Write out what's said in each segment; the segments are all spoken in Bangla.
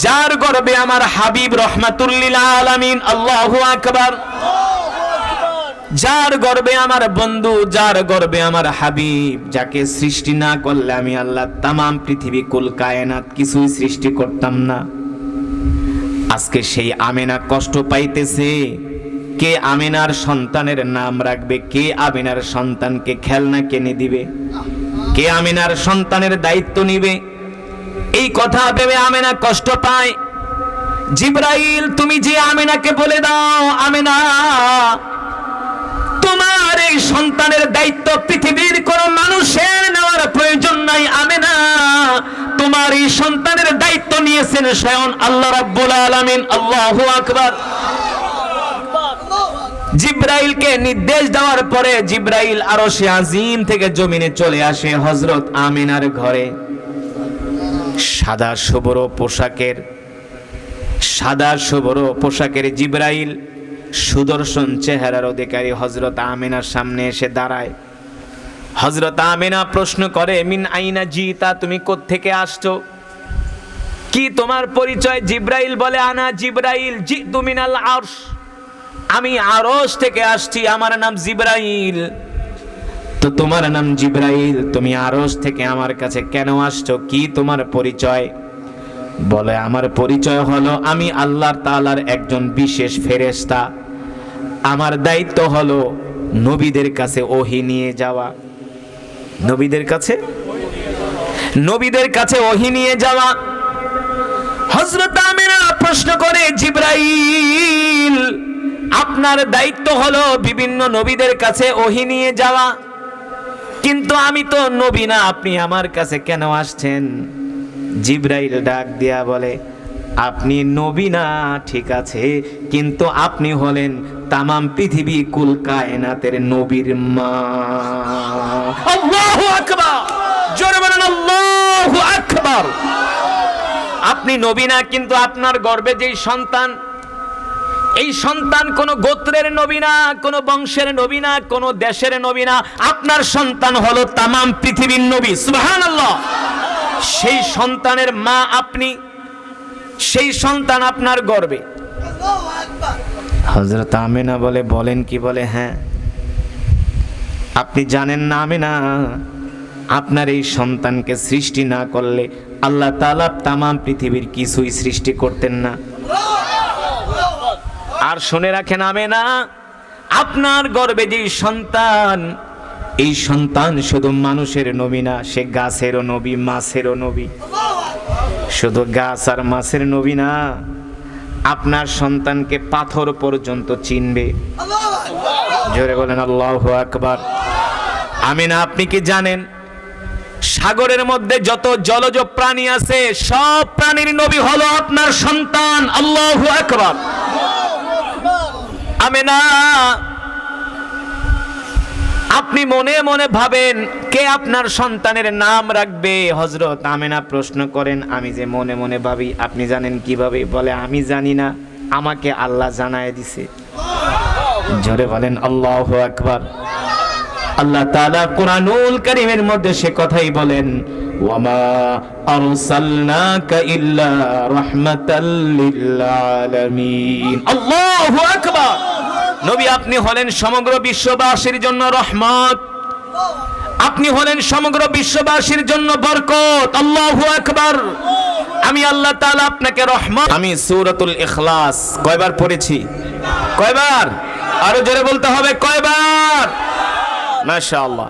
যার গর্বে আমার হাবিব রহমাতুল লিল আলামিন, আল্লাহু আকবার। যার গর্বে আমার বন্ধু, যার গর্বে আমার হাবিব, যাকে সৃষ্টি না করলে আমি আল্লাহ তামাম পৃথিবী কুল কায়নাত কিছুই সৃষ্টি করতাম না। আজকে সেই আমেনা কষ্ট পাইতেছে। কে আমেনার সন্তানের নাম রাখবে? কে আমেনার সন্তানকে খেলনা কিনে দিবে? কে আমেনার সন্তানের দায়িত্ব নিবে? এই কথা ভেবে আমেনা কষ্ট পায়। জিবরাইল, তুমি যে আমেনাকে বলে দাও, আমেনা তোমার এই সন্তানের দায়িত্ব পৃথিবীর কোন মানুষের নেওয়ার প্রয়োজন নাই। আমেনা, তোমার এই সন্তানের দায়িত্ব নিয়েছেন স্বয়ং আল্লাহ রাব্বুল আলামিন। আল্লাহু আকবার। জিবরাইলকে নির্দেশ দেওয়ার পরে জিবরাইল আরশে আজিম থেকে জমিনে চলে আসে হযরত আমিনার ঘরে। সাদা শুভ্র পোশাকের জিবরাইল সুদর্শন চেহারার অধিকারী হযরত আমিনার সামনে এসে দাঁড়ায়। হযরত আমিনা প্রশ্ন করে, মিন আইনা জিতা, তুমি কোত্থেকে আসছো? কি তোমার পরিচয়? জিবরাইল বলে, আনা জিবরাইল জিতু মিনাল আরশ, আমি আরশ থেকে আসছি, আমার নাম জিবরাইল। তো তোমার নাম জিবরাইল, তুমি আরশ থেকে আমার কাছে কেন আসছো? কি তোমার পরিচয়? বলে, আমার পরিচয় হলো আমি আল্লাহ তাআলার একজন বিশেষ ফেরেশতা। আমার দায়িত্ব হলো নবীদের কাছে ওহী নিয়ে যাওয়া। নবীদের কাছে ওহী নিয়ে যাওয়া। হযরত আমিনা প্রশ্ন করে, জিবরাইল, আপনার দায়িত্ব হলো বিভিন্ন নবীদের কাছে ওহী নিয়ে যাওয়া, কিন্তু আমি তো নবী না, আপনি আমার কাছে কেন আসছেন? জিবরাইল ডাক দিয়া বলে, আপনি নবী না ঠিক আছে, কিন্তু আপনি হলেন তামাম পৃথিবী কুল কায়নাতের নবীর মা। আল্লাহু আকবার। জোরে বলেন আল্লাহু আকবার। আপনি নবী না, কিন্তু আপনার গর্ভে যেই সন্তান, এই সন্তান কোন গোত্রের নবী না, কোন বংশের নবী না, কোন দেশের নবী না, আপনার সন্তান হলো তামাম পৃথিবীর নবী। সুবহানাল্লাহ। সেই সন্তানের মা আপনি, সেই সন্তান আপনার গর্ভে। হযরত আমিনা বলে, বলেন কি? বলে, হ্যাঁ। আপনি জানেন না আমিনা, আপনার এই সন্তানকে সৃষ্টি না করলে আল্লাহ তাআলা তামাম পৃথিবীর কিছুই সৃষ্টি করতেন না। আর শুনে রাখেন আমিনা, আপনার গর্ভে যে সন্তান, এই সন্তান শুধু মানুষের নবী না, সে গাছেরও নবী, মাছেরও নবী। শুধু গাছ আর মাছের নবী না, আপনার সন্তানকে পাথর পর্যন্ত চিনবে। জোরে বলেন আল্লাহু আকবার। আমিনা, আপনি কি জানেন সাগরের মধ্যে যত জলজ প্রাণী আছে সব প্রাণীর নবী হলো আপনার সন্তান। আল্লাহু আকবার। আমিনা, আপনি মনে মনে ভাবেন কে আপনার সন্তানের নাম রাখবে? হযরত আমিনা প্রশ্ন করেন, আমি যে মনে মনে ভাবি, আপনি জানেন কিভাবে? বলে, আমি জানি না, আমাকে আল্লাহ জানায় দিছে। জোরে বলেন আল্লাহু আকবার। আল্লাহ তাআলা কুরআনুল কারীমের মধ্যে সে কথাই বলেন, ওয়ামা আরসালনাকা ইল্লা রাহমাতাল লিল আলামিন। আল্লাহু আকবার। নবী, আপনি হলেন সমগ্র বিশ্ববাসীর জন্য রহমত, আপনি হলেন সমগ্র বিশ্ববাসীর জন্য বরকত। আল্লাহু আকবার। আমি আল্লাহ তাআলা আপনাকে রহমত। আমি সূরাতুল ইখলাস কয়বার পড়েছি? কয়বার? আরো জোরে বলতে হবে, কয়বার? মাশাআল্লাহ।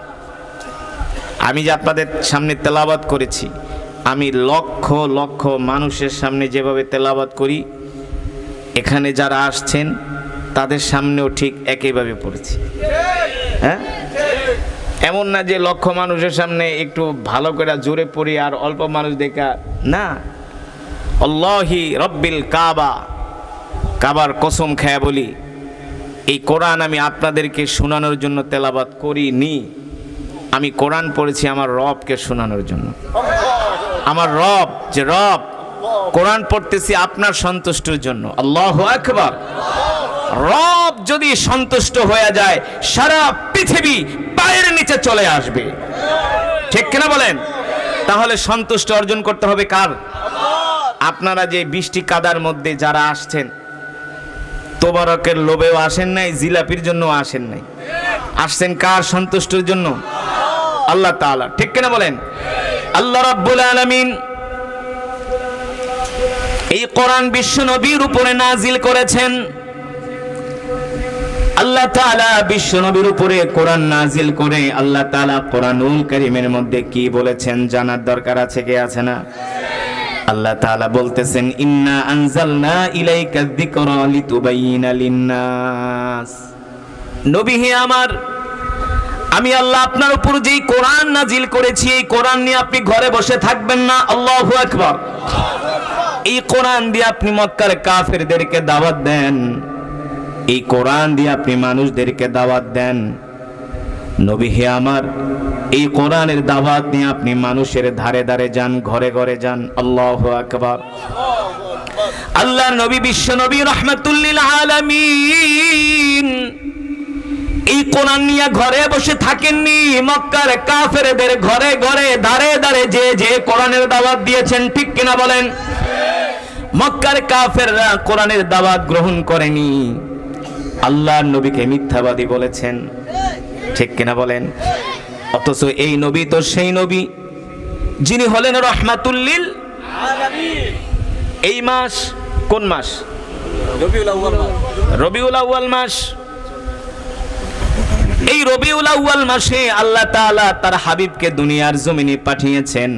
আমি যে আপনাদের সামনে তেলাওয়াত করেছি, আমি লক্ষ লক্ষ মানুষের সামনে যেভাবে তেলাওয়াত করি, এখানে যারা আসছেন তাদের সামনেও ঠিক একইভাবে পড়েছি। হ্যাঁ, এমন না যে লক্ষ মানুষের সামনে একটু ভালো করে জোরে পড়ি আর অল্প মানুষ দেখা, না। আল্লাহি রব্বিল কাবা, কাবার কসম খেয়ে বলি, এই কোরআন আমি আপনাদেরকে শোনানোর জন্য তেলাওয়াত করিনি। আমি কোরআন পড়েছি আমার রবকে শোনানোর জন্য। আমার রব, যে রব, কোরআন পড়তেছি আপনার সন্তুষ্টির জন্য। আল্লাহু আকবার। রব যদি সন্তুষ্ট হয়ে যায়, সারা পৃথিবী পায়ের নিচে চলে আসবে। ঠিক কিনা বলেন? তাহলে সন্তুষ্ট অর্জন করতে হবে কার? আপনারা যে বৃষ্টি কাদার মধ্যে যারা আসছেন, তোবারকের লোভেও আসেন নাই, জিলাপির জন্য আসেন নাই, আসছেন কার সন্তুষ্টির জন্য? আল্লাহ তাআলা। ঠিক কিনা বলেন? আল্লাহ রাব্বুল আলামিন এই কোরআন বিশ্ব নবীর উপরে নাজিল করেছেন। আল্লাহ তাআলা বিশ্ব নবীর উপরে কোরআন নাজিল করে আল্লাহ তাআলা কোরআনুল কারীমের মধ্যে কি বলেছেন জানার দরকার আছে, কে আছে না? আল্লাহ তাআলা বলতেছেন, ইন্না আনজালনা ইলাইকা যিকরা লিতুবাইয়িনা লিন-নাস। নবী হে আমার, আমি আল্লাহ আপনার উপর যেই কোরআন নাজিল করেছি, এই কোরআন নিয়ে আপনি ঘরে বসে থাকবেন না। আল্লাহু আকবার। এই কোরআন দিয়ে আপনি মক্কার কাফেরদেরকে দাওয়াত দেন, এই কোরআন দিয়ে আপনি মানুষদেরকে দাওয়াত দেন। নবী হে আমার, এই কোরআনের দাওয়াত নিয়ে আপনি মানুষের ধারে ধারে যান, ঘরে ঘরে যান। আল্লাহু আকবার। আল্লাহর নবী বিশ্ব নবী রাহমাতুল লিল আলামিন এই কোরআন নিয়ে ঘরে বসে থাকেননি, মক্কার কাফেরদের ঘরে ঘরে ধারে ধারে যে যে কোরআনের দাওয়াত দিয়েছেন। ঠিক কিনা বলেন? মক্কার কাফেররা কোরআনের দাওয়াত গ্রহণ করেনি, আল্লাহর নবীকে মিথ্যাবাদী বলেছেন। ঠিক কিনা বলেন? অথচ এই নবী তো সেই নবী যিনি হলেন রাহমাতুল লিল আলামিন। এই মাস কোন মাস? রবিউল আউয়াল মাস। এই রবিউল আউয়াল মাসে আল্লাহ তাআলা তার হাবিবকে দুনিয়ার জমিনে পাঠিয়েছেন।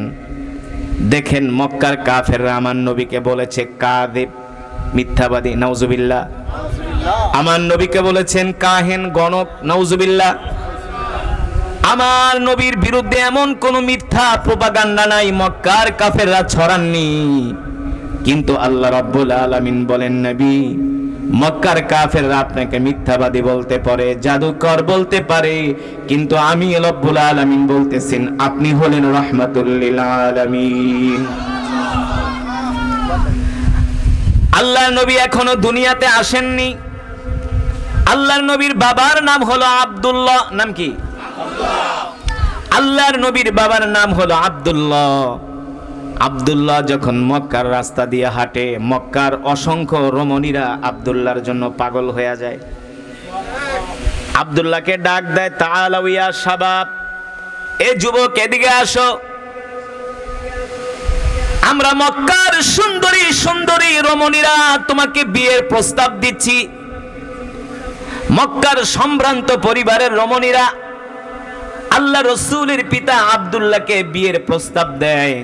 দেখেন মক্কার কাফেররা আমার নবীকে বলেছে কাযিব, মিথ্যাবাদী, নাউজুবিল্লাহ। আমার নবীকে বলেছেন কাহিন, গণক, নাউজুবিল্লাহ। আমার নবীর বিরুদ্ধে এমন কোন মিথ্যা প্রপাগান্ডা নাই মক্কার কাফেররা ছড়াননি। কিন্তু আল্লাহ রাব্বুল আলামিন বলেন, নবী, মক্কার কাফেররা আপনাকে মিথ্যাবাদী বলতে পারে, জাদুকর বলতে পারে, কিন্তু আমি রব্বুল আলামিন বলতেছেন আপনি হলেন রাহমাতুল লিল আলামিন। আল্লাহর নবী এখনো দুনিয়াতে আসেননি। আল্লাহর নবীর বাবার নাম হলো আব্দুল্লাহ। নাম কি? আল্লাহর নবীর বাবার নাম হলো আব্দুল্লাহ। আব্দুল্লাহ যখন মক্কার রাস্তা দিয়ে হাঁটে, মক্কার অসংখ্য রমণীরা আব্দুল্লাহর জন্য পাগল হয়ে যায়। আব্দুল্লাহকে ডাক দেয়, তাআলাউ ইয়া শাবাব, এ যুবক এদিকে আসো, আমরা মক্কার সুন্দরী সুন্দরী রমণীরা তোমাকে বিয়ের প্রস্তাব দিচ্ছি। মক্কার সম্ভ্রান্ত পরিবারের রমণীরা আল্লাহ রাসূলের পিতা আব্দুল্লাহকে বিয়ের প্রস্তাব দেয়।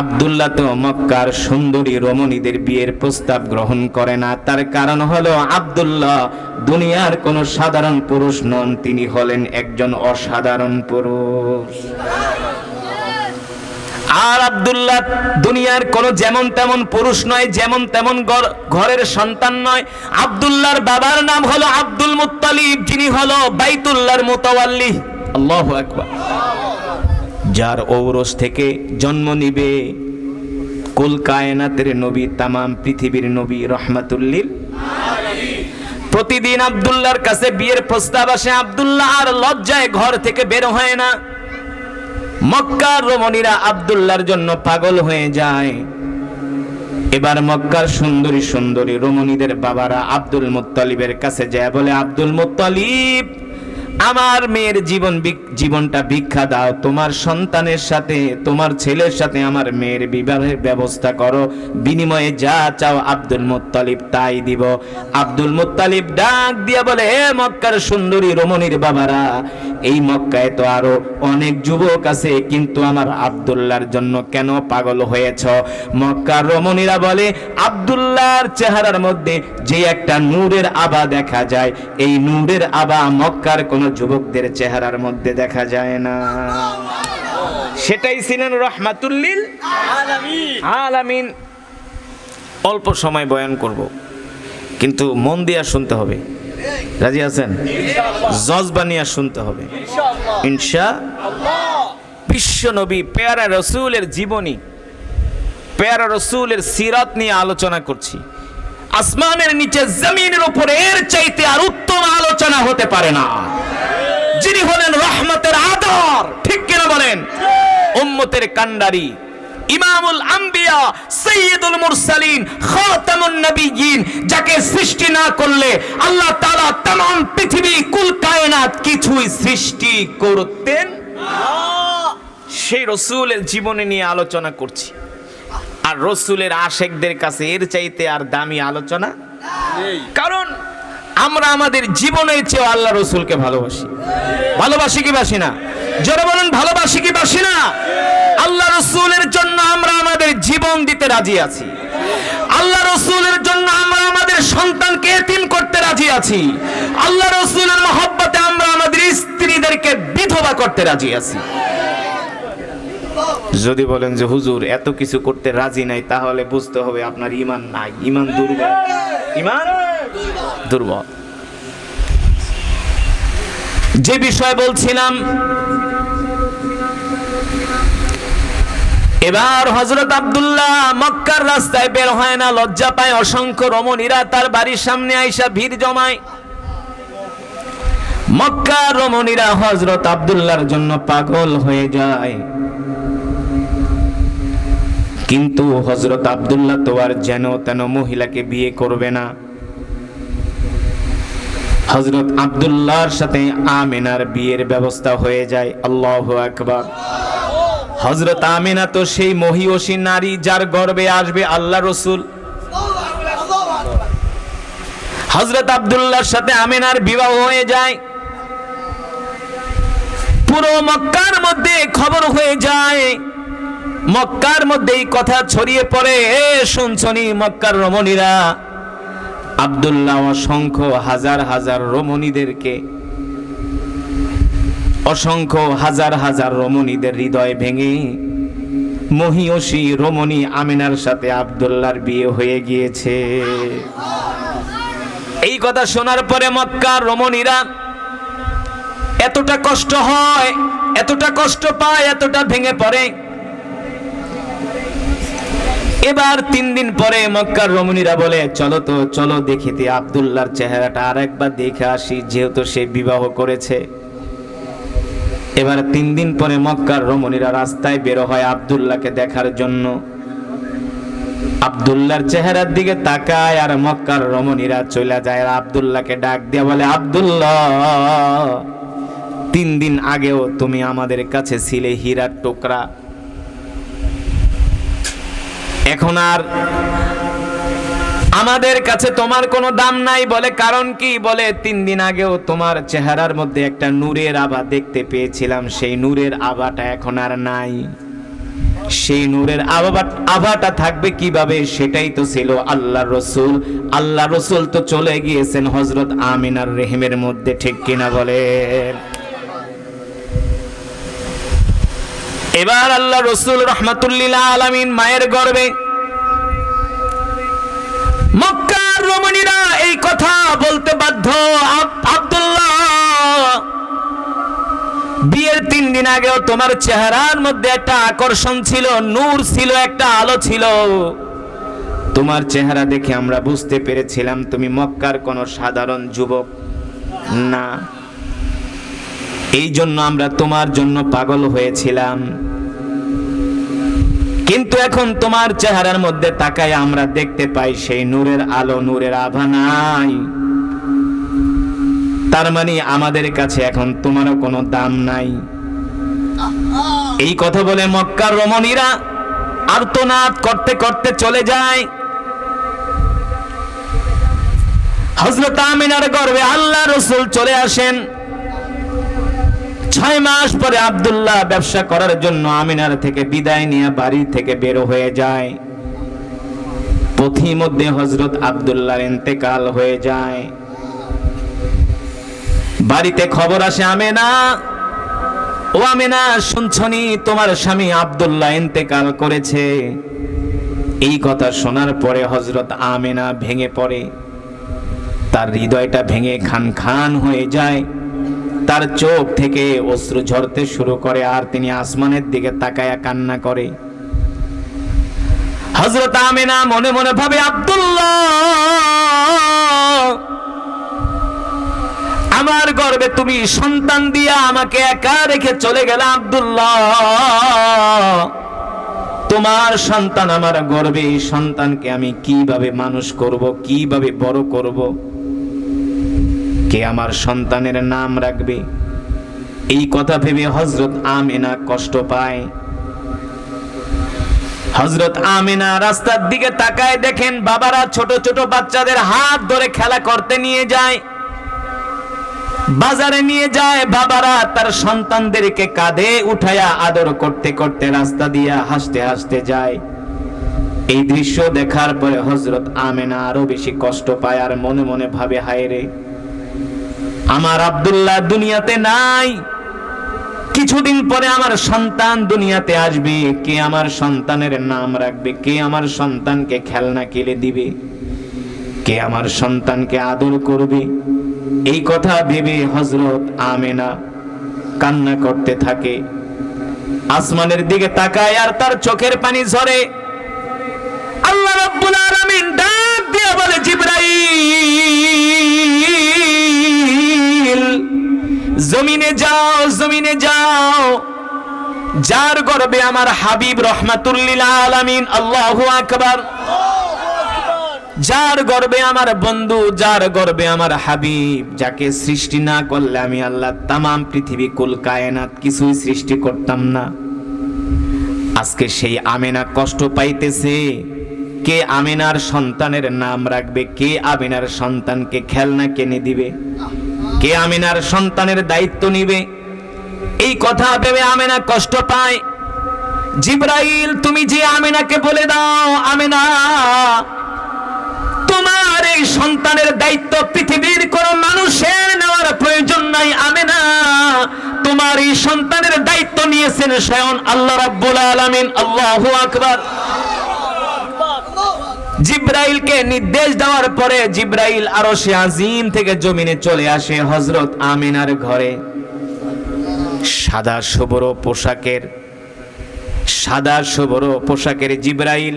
আব্দুল্লাহ তো মক্কার সুন্দরী রমণীদের বিয়ের প্রস্তাব গ্রহণ করে না। তার কারণ হলো আব্দুল্লাহ দুনিয়ার কোন সাধারণ পুরুষ নন, তিনি হলেন একজন অসাধারণ পুরুষ। আর আব্দুল্লাহ দুনিয়ার কোন যেমন তেমন পুরুষ নয়, যেমন তেমন ঘরের সন্তান নয়। আব্দুল্লাহর বাবার নাম হলো আব্দুল মুত্তালিব, যিনি হলো বাইতুল্লাহর মুতাওয়াল্লি। আল্লাহু আকবার। যার ঔরস থেকে জন্ম নিবে কুল কায়নাতের নবী, তামাম পৃথিবীর নবী, রাহমাতুল লিল আলামিন। প্রতিদিন আব্দুল্লাহর কাছে বিয়ের প্রস্তাব আসে। আব্দুল্লাহ আর লজ্জায় ঘর থেকে বের হয় না। মক্কার রমণীরা আব্দুল্লাহর জন্য পাগল হয়ে যায়। এবার মক্কার সুন্দরী সুন্দরী রমণীদের বাবারা আব্দুল মুত্তালিবের কাছে যায়, বলে, আব্দুল মুত্তালিব, আমার মেয়ের জীবনটা ভিক্ষা দাও, তোমার সন্তানের সাথে, তোমার ছেলের সাথে আমার মেয়ের বিবাহের ব্যবস্থা করো, বিনিময়ে যা চাও আব্দুল মুত্তালিব তাই দিব। আব্দুল মুত্তালিব ডাক দিয়া বলে, হে মক্কার সুন্দরী রমণীর বাবারা, এই মক্কায় তো আরো অনেক যুবক আছে, কিন্তু আমার আব্দুল্লাহর জন্য কেন পাগল হয়েছ? মক্কার রমণীরা বলে, আব্দুল্লাহর চেহারার মধ্যে যে একটা নূরের আভা দেখা যায়, এই নূরের আভা মক্কার কোন যুবকদের চেহারার মধ্যে দেখা যায় না। সেটাই ছিলেন রাহমাতুল লিল আলামিন। অল্প সময় বয়ান করব, কিন্তু মন দিয়া শুনতে হবে। রাজি আছেন? জজবা নিয়ে শুনতে হবে ইনশাআল্লাহ। বিশ্ব নবী পেয়ারা রাসূলের জীবনী, পেয়ারা রাসূলের সিরাত নিয়ে আলোচনা করছি। আসমানের নিচে জমিনের উপরে এর চাইতে আর উত্তম আলোচনা হতে পারে না। যিনি হলেন রহমতের আদর, ঠিক কিনা বলেন? উম্মতের কান্ডারি, ইমামুল আম্বিয়া, সাইয়্যিদুল মুরসালিন, খাতামুন নবিয়্যিন, যাকে সৃষ্টি না করলে আল্লাহ তাআলা तमाम পৃথিবী কুল কায়নাত কিছুই সৃষ্টি করতেন না। সেই রাসূলের জীবনী নিয়ে আলোচনা করছি, আর রাসূলের আশিকদের কাছে এর চাইতে আর দামি আলোচনা নেই। কারণ আমরা আমাদের জীবনের চেয়ে আল্লাহ রাসূলকে ভালোবাসি। ভালোবাসি কি বাসি না? জোরে বলুন, ভালোবাসি কি বাসি না? আল্লাহ রাসূলের জন্য আমরা আমাদের জীবন দিতে রাজি আছি। আল্লাহ রাসূলের জন্য আমরা আমাদের সন্তানকে এতিম করতে রাজি আছি। আল্লাহ রাসূলের মহব্বতে আমরা আমাদের স্ত্রীদেরকে বিধবা করতে রাজি আছি। যদি বলেন যে হুজুর এত কিছু করতে রাজি নাই, তাহলে বুঝতে হবে আপনার ঈমান নাই, ঈমান দুর্বল, ঈমান দুর্বল। যে বিষয় বলছিলাম, এবার হযরত আব্দুল্লাহ মক্কার রাস্তায় বের হয় না, লজ্জা পায়। অসংখ্য রমণীরা তার বাড়ির সামনে আইসা ভিড় জমায়। মক্কার রমণীরা হযরত আব্দুল্লাহর জন্য পাগল হয়ে যায়। কিন্তু হযরত আব্দুল্লাহ তো আর যেন তেন মহিলাকে বিয়ে করবে না। হযরত আব্দুল্লাহর সাথে আমিনার বিয়ের ব্যবস্থা হয়ে যায়। আল্লাহু আকবার। হযরত আমিনা তো সেই মহিয়সী নারী যার গর্ভে আসবে আল্লাহ রাসূল। হযরত আব্দুল্লাহর সাথে আমিনার বিবাহ হয়ে যায়। পুরো মক্কার মধ্যে খবর হয়ে যায়। মক্কার মধ্যে এই কথা ছড়িয়ে পড়ে, এ শুনছনি মক্কার রমণীরা, আব্দুল্লাহ অসংখ্য হাজার হাজার রমণীদেরকে, অসংখ্য হাজার হাজার রমণীদের হৃদয় ভেঙে মহিয়সী রমণী আমিনার সাথে আব্দুল্লাহর বিয়ে হয়ে গিয়েছে। এই কথা শোনার পরে মক্কার রমণীরা এতটা কষ্ট হয়, এতটা কষ্ট পায়, এতটা ভেঙে পড়ে। এবার 3 দিন পরে মক্কার রমণীরা বলে, চলো তো, চলো দেখিতে আব্দুল্লাহর চেহারাটা আরেকবার দেখে আসি, যেহেতু সে বিবাহ করেছে। এবার 3 দিন পরে মক্কার রমণীরা রাস্তায় বের হয় আব্দুল্লাহকে দেখার জন্য। আব্দুল্লাহর চেহারার দিকে তাকায় আর মক্কার রমণীরা চলে যায়। আর আব্দুল্লাহকে ডাক দিয়ে বলে, আব্দুল্লাহ, 3 দিন আগেও তুমি আমাদের কাছে ছিলে হীরার টুকরা, এখন আর আমাদের কাছে তোমার কোনো দাম নাই। বলে কারণ কি? বলে 3 দিন আগেও তোমার চেহারার মধ্যে একটা নূরের আভা দেখতে পেয়েছিলাম, সেই নূরের আভাটা এখন আর নাই। সেই নূরের আভাটা থাকবে কিভাবে? সেটাই তো ছিল আল্লাহর রাসূল। আল্লাহর রাসূল তো চলে গিয়েছেন হযরত আমিনার রেহেমের মধ্যে, ঠিক কিনা বলেন? এবার আল্লাহ রাসূল রাহমাতুল্লিল আলামিন মায়ের গর্ভে। মক্কার রমণীরা এই কথা বলতে বাধ্য। আব্দুল্লাহ, বিয়ের 3 দিন আগেও তোমার চেহারার মধ্যে একটা আকর্ষণ ছিল, নূর ছিল, একটা আলো ছিল। তোমার চেহারা দেখে আমরা বুঝতে পেরেছিলাম তুমি মক্কার কোনো সাধারণ যুবক না। এই জন্য আমরা তোমার জন্য পাগল হয়েছিলাম। কিন্তু এখন তোমার চেহারার মধ্যে তাকায় আমরা দেখতে পাই সেই নূরের আলো, নূরের আভা নাই। তার মানে আমাদের কাছে এখন তোমারও কোনো দাম নাই। এই কথা বলে মক্কার রমণীরা আর্তনাদ করতে করতে চলে যায়। হযরত আমিনার গর্ভে আল্লাহ রাসূল চলে আসেন। 6 মাস পরে আব্দুল্লাহ ব্যবসা করার জন্য আমিনার থেকে বিদায় নিয়ে বাড়ি থেকে বের হয়ে যায়। পথিমধ্যে হযরত আব্দুল্লাহর ইন্তেকাল হয়ে যায়। বাড়িতে খবর আসে, আমিনা, ও আমিনা, শুনছনি তোমার স্বামী আব্দুল্লাহ ইন্তেকাল করেছে। এই কথা শোনার পরে হযরত আমিনা ভেঙে পড়ে। তার হৃদয়টা ভেঙে খান খান হয়ে যায়। তার চোখ থেকে অশ্রু ঝরতে শুরু করে আর তিনি আসমানের দিকে তাকায়া কান্না করে। হযরত আমিনা মনে মনে ভাবে, আব্দুল্লাহ, আমার গর্ভে তুমি সন্তান দিয়া আমাকে একা রেখে চলে গেলে। আব্দুল্লাহ, তোমার সন্তান আমার গর্ভে, এই সন্তানকে আমি কিভাবে মানুষ করব, কিভাবে বড় করব, কে আমার সন্তানের নাম রাখবে? এই কথা ভেবে হযরত আমিনা কষ্ট পায়। হযরত আমিনা রাস্তার দিকে তাকায়, দেখেন বাবারা ছোট ছোট বাচ্চাদের হাত ধরে খেলা করতে নিয়ে যায়, বাজারে নিয়ে যায়। বাবারা তার সন্তানদেরকে কাঁধে উঠায়া আদর করতে করতে রাস্তা দিয়ে হাসতে হাসতে যায়। এই দৃশ্য দেখার পরে হযরত আমিনা আরো বেশি কষ্ট পায়, আর মনে মনে ভাবে, হায় রে, আমার আব্দুল্লাহ দুনিয়াতে নাই, কিছুদিন পরে আমার সন্তান দুনিয়াতে আসবে, কে আমার সন্তানের নাম রাখবে, কে আমার সন্তানকে খেলনা কিনে দিবে, কে আমার সন্তানকে আদর করবে? এই কথা ভেবে হযরত আমিনা কান্না করতে থাকে, আসমানের দিকে তাকায় আর তার চোখের পানি ঝরে। আল্লাহ রাব্বুল আলামিন ডাক দিয়ে বলে, জিবরাইল জমিনে যাও, জমিনে যাও, যার গর্ভে আমার হাবিব রহমাতুল লিল আলামিন, আল্লাহু আকবার, যার গর্ভে আমার বন্ধু, যার গর্ভে আমার হাবিব, যাকে সৃষ্টি না করলে আমি আল্লাহ তামাম পৃথিবী কুল কায়নাত কিছুই সৃষ্টি করতাম না। আজকে সেই আমিনা কষ্ট পাইতেছে, কে আমিনার সন্তানের নাম রাখবে, কে আমিনার সন্তানকে খেলনা কিনে দিবে, কে আমিনার সন্তানের দায়িত্ব নিবে? এই কথা ভেবে আমিনা কষ্ট পায়। জিবরাইল তুমি যে আমিনাকে বলে দাও, আমিনা তোমার এই সন্তানের দায়িত্ব পৃথিবীর কোন মানুষের নেওয়ার প্রয়োজন নাই। আমিনা তোমার এই সন্তানের দায়িত্ব নিয়েছেন স্বয়ং আল্লাহ রাব্বুল আলামিন, আল্লাহু আকবার। জিবরাইলকে নির্দেশ দেওয়ার পরে জিবরাইল আরশে আজিম থেকে জমিনে চলে আসে হযরত আমিনার ঘরে। সাদা শুভ্র পোশাকের জিবরাইল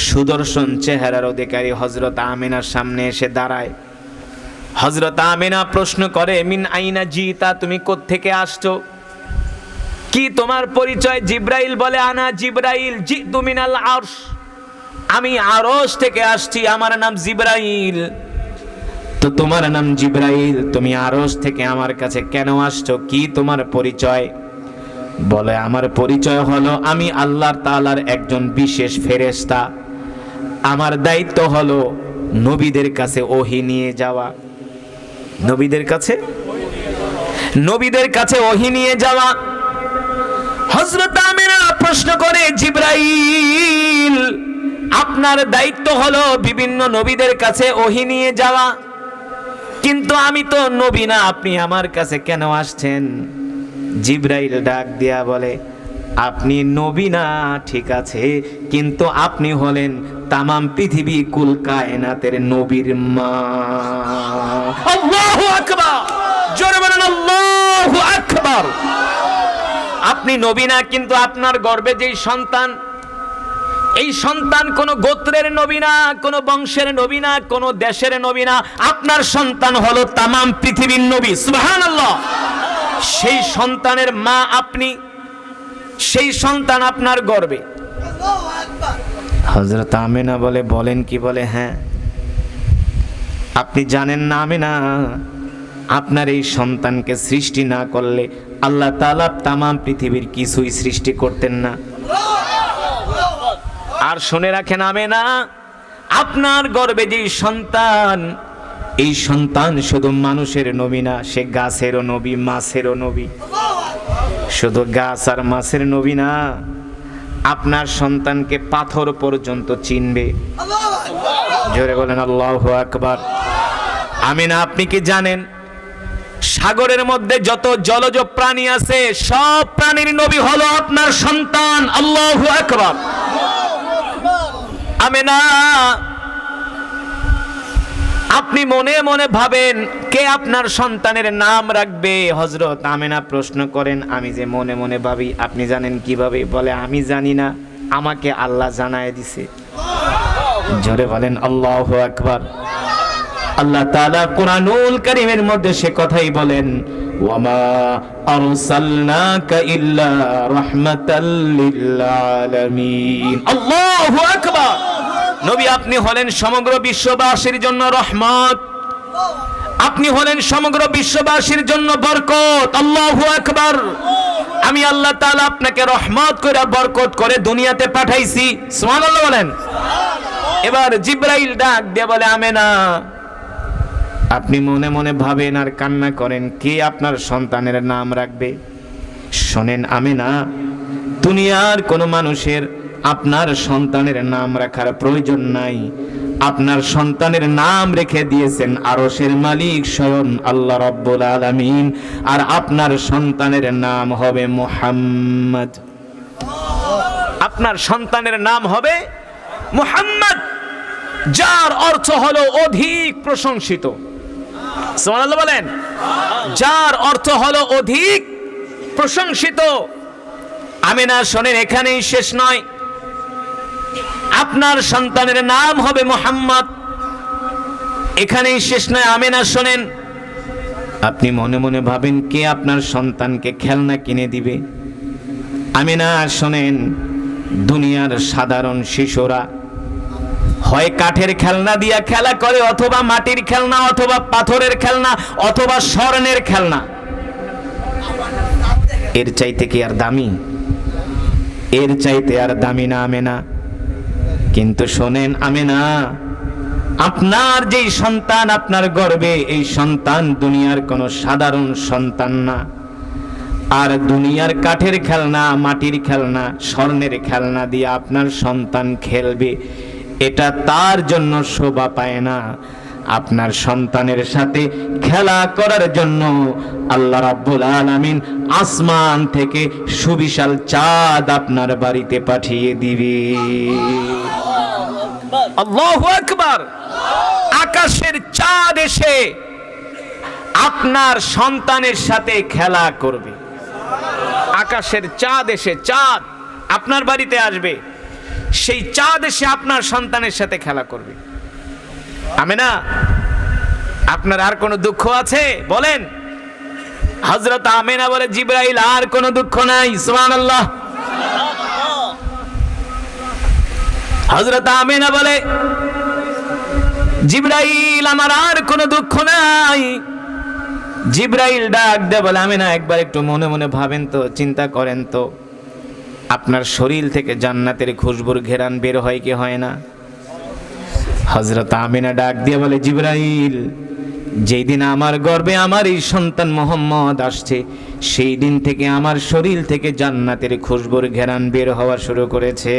সুদর্শন চেহারার অধিকারী হযরত আমিনার সামনে এসে দাঁড়ায়। হযরত আমিনা প্রশ্ন করে, মিন আইনা জিতা, তুমি কোত্থেকে আসছো, কি তোমার পরিচয়? জিবরাইল বলে, আনা জিবরাইল জিতু মিনাল আরশ, আমি আরশ থেকে আসছি, আমার নাম জিবরাইল। তো তোমার নাম জিবরাইল, তুমি আরশ থেকে আমার কাছে কেন আসছো, কি তোমার পরিচয়? বলে, আমার পরিচয় হলো আমি আল্লাহ তাআলার একজন বিশেষ ফেরেশতা, আমার দায়িত্ব হলো নবীদের কাছে ওহী নিয়ে যাওয়া, নবীদের কাছে ওহী নিয়ে যাওয়া। হযরত আমিনা প্রশ্ন করে, জিবরাইল আপনার দায়িত্ব হলো বিভিন্ন নবীদের কাছে ওহী নিয়ে যাওয়া, কিন্তু আমি তো নবী না, আপনি আমার কাছে কেন আসছেন? জিবরাইল ডাক দিয়া বলে, আপনি নবী না ঠিক আছে, কিন্তু আপনি হলেন তামাম পৃথিবী কুল কায়নাতের নবীর মা। আল্লাহু আকবার, জোরে বলেন আল্লাহু আকবার। আপনি নবী না, কিন্তু আপনার গর্ভে যেই সন্তান, এই সন্তান কোন গোত্রের নবী না, কোন বংশের নবী না, কোন দেশের নবী না, আপনার সন্তান হলো তামাম পৃথিবীর নবী। সুবহানাল্লাহ। সেই সন্তানের মা আপনি, সেই সন্তান আপনার গর্ভে। হযরত আমিনা বলে, বলেন কি? বলে, হ্যাঁ। আপনি জানেন না আমিনা, আপনার এই সন্তানকে সৃষ্টি না করলে আল্লাহ তাআলা তামাম পৃথিবীর কিছুই সৃষ্টি করতেন না। আর শুনে রাখেন আমিনা, আপনার গর্ভে যে সন্তান, এই সন্তান শুধু মানুষের নবী না, সে গাছেরও নবী, মাছেরও নবী। শুধু গাছ আর মাছের নবী না, আপনার সন্তানকে পাথর পর্যন্ত চিনবে। জোরে বলেন আল্লাহু আকবার। আমিনা, আপনি কি জানেন সাগরের মধ্যে যত জলজ প্রাণী আছে সব প্রাণীর নবী হলো আপনার সন্তান। আল্লাহু আকবার। আমিনা, আপনি মনে মনে ভাবেন কে আপনার সন্তানের নাম রাখবে? হযরত আমিনা প্রশ্ন করেন, আমি যে মনে মনে ভাবি, আপনি জানেন কিভাবে? বলে, আমি জানি না, আমাকে আল্লাহ জানায় দিছে। জোরে বলেন আল্লাহু আকবার। আল্লাহ তাআলা কুরআনুল কারীমের মধ্যে সে কথাই বলেন, ওয়ামা আরসালনাকা ইল্লা রাহমাতাল লিল আলামিন। আল্লাহু আকবার। নবী আপনি হলেন সমগ্র বিশ্ববাসীর জন্য রহমত, আপনি হলেন সমগ্র বিশ্ববাসীর জন্য বরকত। আল্লাহু আকবার। আমি আল্লাহ তাআলা আপনাকে রহমত করে বরকত করে দুনিয়াতে পাঠাইছি। সুবহানাল্লাহ বলেন। এবার জিবরাইল ডাক দিয়ে বলে, আমেনা আপনি মনে মনে ভাবেন আর কান্না করেন কে আপনার সন্তানের নাম রাখবে। শোনেন আমেনা, দুনিয়ার কোনো মানুষের আপনার সন্তানের নাম রাখার প্রয়োজন নাই। আপনার সন্তানের নাম রেখে দিয়েছেন আরশের মালিক স্বয়ং আল্লাহ রাব্বুল আলামিন। আর আপনার সন্তানের নাম হবে মুহাম্মদ। আপনার সন্তানের নাম হবে মুহাম্মদ, যার অর্থ হলো অধিক প্রশংসিত। সুবহানাল্লাহ বলেন। যার অর্থ হলো অধিক প্রশংসিত। আমিনা শোনেন, এখানেই শেষ নয়, আপনার সন্তানের নাম হবে মুহাম্মদ। এখানেই শেষ নয়। আমিনা শোনেন, আপনি মনে মনে ভাবেন কে আপনার সন্তানকে খেলনা কিনে দিবে। আমিনা শোনেন, দুনিয়ার সাধারণ শিশুরা হয় কাঠের খেলনা দিয়া খেলা করে, অথবা মাটির খেলনা, অথবা পাথরের খেলনা, অথবা স্বর্ণের খেলনা। এর চাইতে কি আর দামি? এর চাইতে আর দামি না আমেনা। কিন্তু শোনেন আমেনা, আপনার যেই সন্তান আপনার গর্ভে, এই সন্তান দুনিয়ার কোনো সাধারণ সন্তান না। আর দুনিয়ার কাঠের খেলনা, মাটির খেলনা, স্বর্ণের খেলনা দিয়ে আপনার সন্তান খেলবে, এটা তার জন্য শোভা পায় না। আপনার সন্তানের সাথে খেলা করার জন্য আল্লাহ রাব্বুল আলামিন আসমান থেকে সুবিশাল চাঁদ আপনার বাড়িতে পাঠিয়ে দিবে। আল্লাহু আকবার। আকাশের চাঁদ এসে আপনার সন্তানের সাথে খেলা করবে। আকাশের চাঁদ এসে, চাঁদ আপনার বাড়িতে আসবে, সেই চাঁদ এসে আপনার সন্তানের সাথে খেলা করবে। আমেনা, আপনার আর কোনো দুঃখ আছে বলেন? হযরত আমেনা বলে, জিবরাইল আর কোনো দুঃখ নাই। সুবহানাল্লাহ। হযরত আমেনা বলে, জিবরাইল আমার আর কোনো দুঃখ নাই। জিবরাইল ডাক দে বলে, আমেনা একবার একটু মনে মনে ভাবেন তো, চিন্তা করেন তো, আপনার শরীর থেকে জান্নাতের খুশবুর ঘেরান বের হয় কি হয় না? হযরত আমিনা ডাক দিয়ে বলে, জিবরাইল যেই দিন আমার গর্ভে আমার এই সন্তান মুহাম্মদ আসছে, সেই দিন থেকে আমার শরীর থেকে জান্নাতের খুশবুর ঘেরান বের হওয়া শুরু করেছে।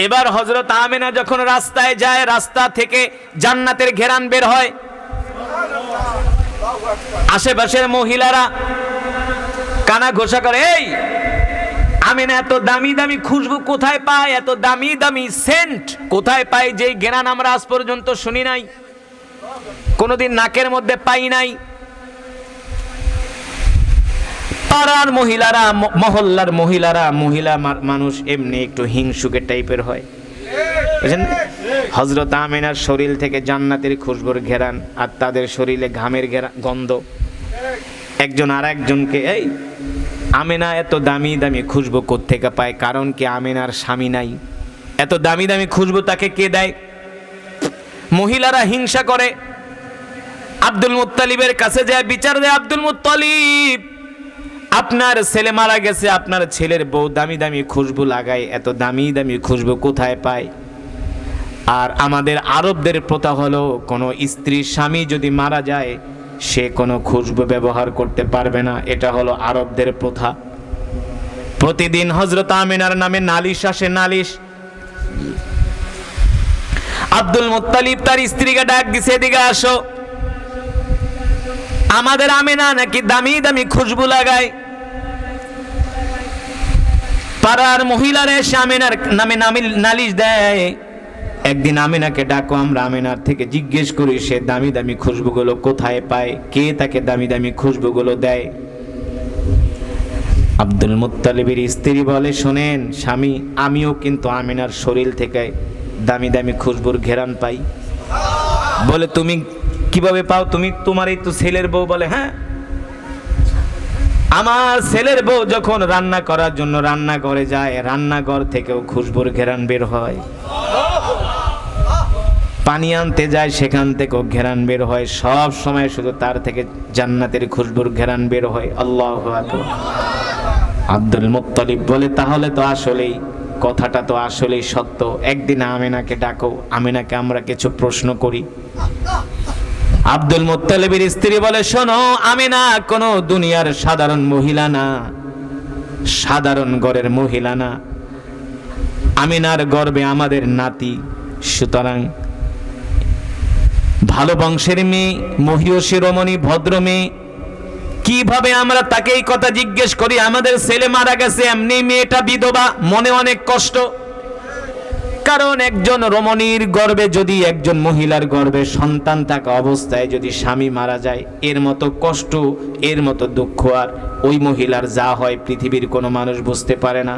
এবার হযরত আমিনা যখন রাস্তায় যায়, রাস্তা থেকে জান্নাতের ঘেরান বের হয়। আশেপাশের মহিলারা কানা ঘোষা করে, এই আমিনা এত দামি দামি খুশবু কোথায় পায়, এত দামি দামি সেন্ট কোথায় পায়, যেই ঘ্রাণ আমরা আজ পর্যন্ত শুনি নাই, কোনোদিন নাকের মধ্যে পাই নাই। পাড়ার মহিলারা, মহল্লার মহিলারা, মহিলা মানুষ এমনি একটু হিংসুকে টাইপের হয়, বুঝলেন? হযরত আমিনার শরীর থেকে জান্নাতের খুশবুর ঘেরান, আর তাদের শরীরে ঘামের গন্ধ। একজন আর একজনকে, এই আমিনা এত দামি দামি খুশবু কোত্থেকে পায়? কারণ কি আমিনার স্বামী নাই, এত দামি দামি খুশবু তাকে কে দেয়? মহিলারা হিংসা করে। আব্দুল মুত্তালিবের কাছে যায় বিচার দেয়, আব্দুল মুত্তালিব আপনার ছেলে মারা গেছে, আপনার ছেলের বউ দামি দামি খুশবু লাগায়, এত দামি দামি খুশবু কোথায় পায়? আর আমাদের আরবদের প্রথা হলো, কোনো স্ত্রীর স্বামী যদি মারা যায় সে কোনো খুশবু ব্যবহার করতে পারবে না, এটা হলো আরবদের প্রথা। প্রতিদিন হযরত আমিনার নামে নালিশ আসে, নালিশ। আব্দুল মুত্তালিব তার স্ত্রীকে ডাক দিছে, এদিকে আসো, আমাদের আমিনা নাকি দামি দামি খুশবু লাগায়। পাড়ার মহিলারা এসে আমিনার নামে নালিশ দেয়। একদিন আমিনাকে ডাকো, আমরা আমিনার থেকে জিজ্ঞেস করি সে দামি দামি খুশবুগুলো কোথায় পায়, কে তাকে দামি দামি খুশবুগুলো দেয়। আব্দুল মুত্তালিবের স্ত্রী বলে, শোনেন স্বামী, আমিও কিন্তু আমিনার শরীর থেকে দামি দামি খুশবুর ঘেরান পাই। বলে, তুমি কিভাবে পাও তুমি? তোমার এই তো ছেলের বউ। বলে হ্যাঁ, আমার ছেলের বউ যখন রান্না করার জন্য রান্নাঘরে যায়, রান্নাঘর থেকেও খুশবুর ঘেরান বের হয়। পানি আনতে যায়, সেখান থেকেও ঘেরান বের হয়। সব সময় শুধু তার থেকে জান্নাতের খুশবুর ঘেরান বের হয়। আল্লাহু আকবার। আব্দুল মুত্তালিব বলে তাহলে তো আসলেই কথাটা তো আসলেই সত্য। একদিন আমেনাকে ডাকো, আমেনাকে আমরা কিছু প্রশ্ন করি। আব্দুল মুত্তালিবের স্ত্রী বলে, শোনো, আমেনা কোনো দুনিয়ার সাধারণ মহিলা না, সাধারণ ঘরের মহিলা না। আমেনার গর্ভে আমাদের নাতি, সুতরাং ভালো বংশের মেয়ে, মহিয়সী রমণী, ভদ্র মেয়ে। কিভাবে আমরা তাকে এই কথা জিজ্ঞেস করি? আমাদের ছেলে মারা গেছে, এমনি মেয়েটা বিধবা, মনে অনেক কষ্ট। কারণ একজন রমণীর গর্ভে যদি, একজন মহিলার গর্ভে সন্তান থাকা অবস্থায় যদি স্বামী মারা যায়, এর মতো কষ্ট, এর মতো দুঃখ আর ওই মহিলার যা হয় পৃথিবীর কোনো মানুষ বুঝতে পারে না।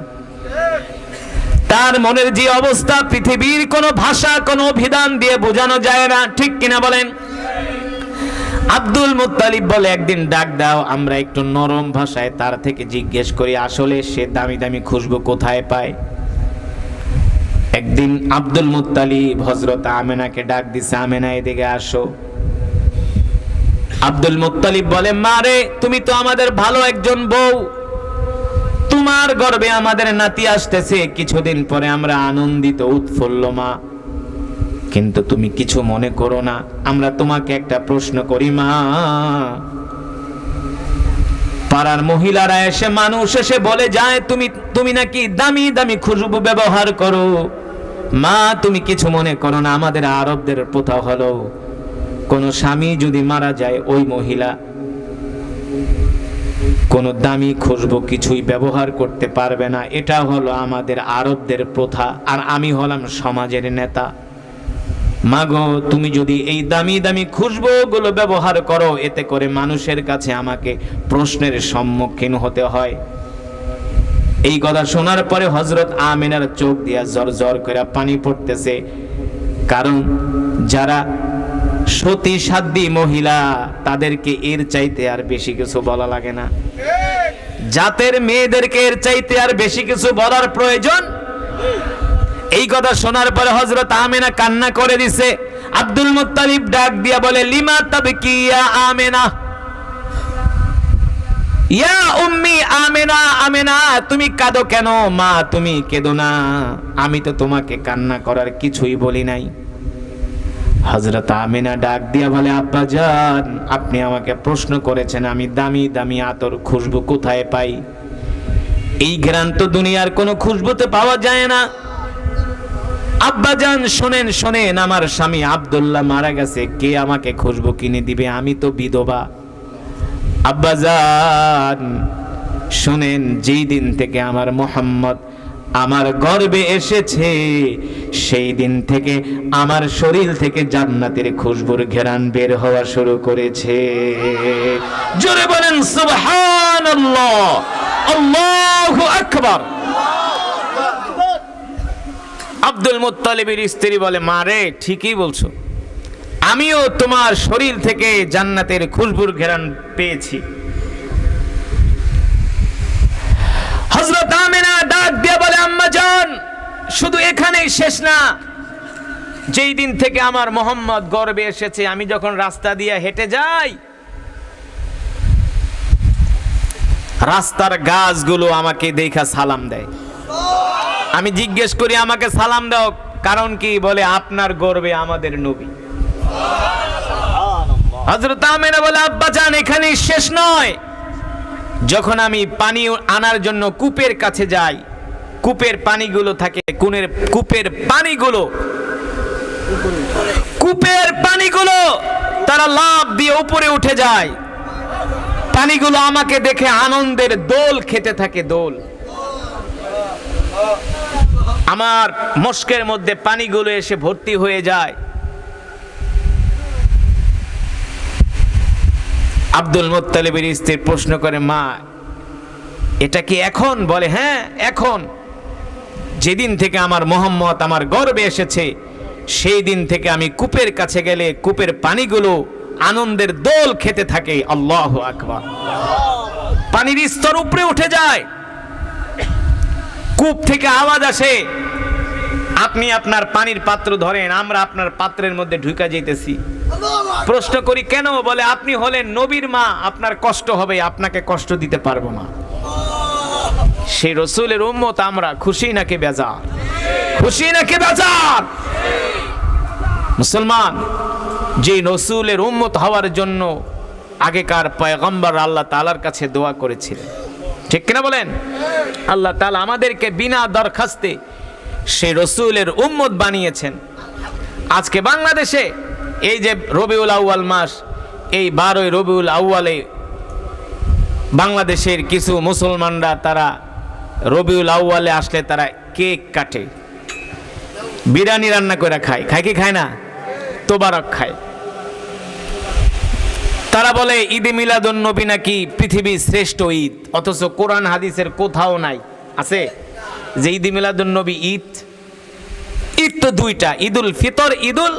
তার মনের যে অবস্থা পৃথিবীর কোনো ভাষা, কোনো অভিধান দিয়ে বোঝানো যায় না। ঠিক কিনা বলেন? আব্দুল মুত্তালিব বলে, একদিন ডাক দাও, আমরা একটু নরম ভাষায় তার থেকে জিজ্ঞেস করি আসলে সে দামি দামি খুশবু কোথায় পায়। একদিন আব্দুল মুত্তালিব হযরত আমেনাকে ডাক দিছে, আমেনা এদিকে আসো। আব্দুল মুত্তালিব বলে, মা রে, তুমি তো আমাদের ভালো একজন বউ, তোমার গর্ভে আমাদের নাতি আসতেছে, কিছুদিন পরে আমরা আনন্দিত উৎফুল্ল মা। কিন্তু তুমি কিছু মনে করো না, আমরা তোমাকে একটা প্রশ্ন করি মা। পাড়ার মহিলারা এসে, মানুষ এসে বলে যায় তুমি নাকি দামি দামি খুশবু ব্যবহার করো। মা, তুমি কিছু মনে করো না, আমাদের আরবদের প্রথা হলো কোন স্বামী যদি মারা যায়, ওই মহিলা কোন দামি খুশবু কিছুই ব্যবহার করতে পারবে না। এটা হলো আমাদের আরবদের প্রথা, আর আমি হলাম সমাজের নেতা। মাগো, তুমি যদি এই দামি দামি খুশবুগুলো ব্যবহার করো, এতে করে মানুষের কাছে আমাকে প্রশ্নের সম্মুখীন হতে হয়। এই কথা শোনার পরে হযরত আমিনার চোখ দিয়া জর করে পানি পড়তেছে। কারণ যারা সতী সাধ্বী মহিলা, তাদেরকে এর চাইতে আর বেশি কিছু বলা লাগে না। জাতের মেয়েদেরকে এর চাইতে আর বেশি কিছু বলার প্রয়োজন। এই কথা শোনার পরে হযরত আমিনা কান্না করে দিছে। আব্দুল মুত্তালিব ডাক দিয়া বলে, লিমা তাবকি ইয়া আমিনা, ইয়া উম্মি আমিনা, আমিনা তুমি কাঁদো কেন? মা, তুমি কেঁদো না, আমি তো তোমাকে কান্না করার কিছুই বলি নাই। হযরত আমিনা ডাক দিয়া বলে, আব্বাজান, আপনি আমাকে প্রশ্ন করেছেন আমি দামি দামি আতর খুশবু কোথায় পাই। এই ঘ্রাণ তো দুনিয়ার কোনো খুশবুতে পাওয়া যায় না। আব্বাজান শোনেন শোনেন, আমার স্বামী আব্দুল্লাহ মারা গেছে, কে আমাকে খুশবু কিনে দিবে? আমি তো বিধবা। আব্বাজান শোনেন, যেই দিন থেকে আমার মুহাম্মদ আমার গর্ভে এসেছে, সেই দিন থেকে আমার শরীর থেকে জান্নাতের খুশবুর ঘ্রাণ বের হওয়া শুরু করেছে। জোরে বলেন সুবহানাল্লাহ, আল্লাহু আকবার। আব্দুল মুত্তালিবের স্ত্রী বলে, মা রে, ঠিকই বলছো, আমিও তোমার শরীর থেকে জান্নাতের খুশবুর ঘ্রাণ পেয়েছি। হযরত আমিনা ডাক দিয়ে বলে, আম্মা জান, শুধু এখানেই শেষ না। যেই দিন থেকে আমার মোহাম্মদ গর্ভে এসেছে, আমি যখন রাস্তা দিয়ে হেঁটে যাই, রাস্তার গাছগুলো আমাকে দেখা সালাম দেয়। আমি জিজ্ঞেস করি, আমাকে সালাম দাও কারণ কি? বলে, আপনার গর্ভে আমাদের নবী। হযরত আমিনা বলে, আব্বা জান, এখানেই শেষ নয়। যখন আমি পানি আনার জন্য কূপের কাছে যাই, কূপের পানিগুলো থাকে, কূপের পানিগুলো তারা লাফ দিয়ে উপরে উঠে যায়। পানিগুলো আমাকে দেখে আনন্দের দোল খেতে থাকে, দোল। আমার মস্কের মধ্যে পানিগুলো এসে ভর্তি হয়ে যায়। আব্দুল মুত্তালিবের স্ত্রী প্রশ্ন করে, মা, এটা কি এখন? বলে, হ্যাঁ এখন। যেদিন থেকে আমার মোহাম্মদ আমার গর্ভে এসেছে, সেই দিন থেকে আমি কূপের কাছে গেলে কূপের পানিগুলো আনন্দের দোল খেতে থাকে। আল্লাহু আকবার। পানির স্তর উপরে উঠে যায়, কূপ থেকে আওয়াজ আসে, আপনি আপনার পানির পাত্র ধরেন, আমরা আপনার পাত্রের মধ্যে ঢুকা যাইতেছি। প্রশ্ন করি কেন? বলে আপনি হলেন নবীর মা, আপনার কষ্ট হবে, আপনাকে কষ্ট দিতে পারবো না। সেই রসুলের উম্মত আমরা, খুশি নাকি বেজার? খুশি নাকি বেজার? মুসলমান, যে রসুলের উম্মত হওয়ার জন্য আগেকার পয়গম্বর আল্লাহ তাআলার কাছে দোয়া করেছিলেন, ঠিক কিনা বলেন? আল্লাহ তাআলা আমাদেরকে বিনা দরখাস্তে সেই রসুলের উম্মত বানিয়েছেন। আজকে বাংলাদেশে এই যে রবিউল আউয়াল মাস, এই 12ই রবিউল আউয়ালে বাংলাদেশের কিছু মুসলমানরা তারা রবিউল আউয়ালে আসলে তারা কেক কাটে, বিরিয়ানি রান্না করে খায়। খায় কি খায় না? তোবারক খায়। তারা বলে ঈদে মিলাদুন নবী নাকি পৃথিবীর শ্রেষ্ঠ ঈদ, অথচ কোরআন হাদিসের কোথাও নাই আছে যে ঈদে মিলাদুন নবী ঈদ। ঈদ তো দুইটা, ঈদুল ফিতর, ঈদুল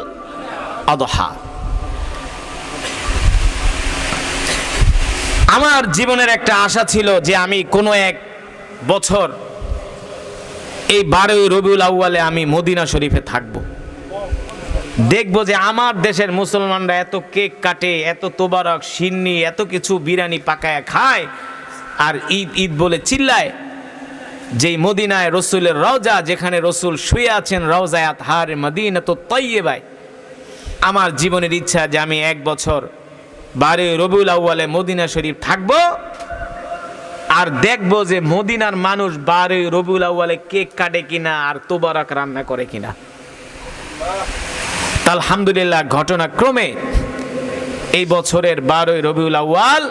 আযহা। আমার জীবনের একটা আশা ছিল যে আমি কোনো এক বছর এই 12ই রবিউল আউয়ালে আমি মদিনা শরীফে থাকব, দেখব যে আমার দেশের মুসলমানরা এত কেক কাটে, এত তোবারক, সিন্নি, এত কিছু বিরিয়ানি পাকায় খায়, আর ঈদ ঈদ বলে চিল্লায়। যেই মদিনায় রসুলের রওজা, যেখানে রসুল শুয়ে আছেন, রওজায়ে আতহার মদিনাতুত তাইয়্যিবায়। আমার জীবনের ইচ্ছা যে আমি এক বছর 12ই রবিউল আউয়ালে মদিনা শরীফ থাকব, আর দেখব যে মদিনার মানুষ 12ই রবিউল আউয়ালে কেক কাটে কিনা আর তোবারক রান্না করে কিনা। আলহামদুলিল্লাহ, ঘটনাক্রমে এই বছরের 12ই রবিউল আউয়াল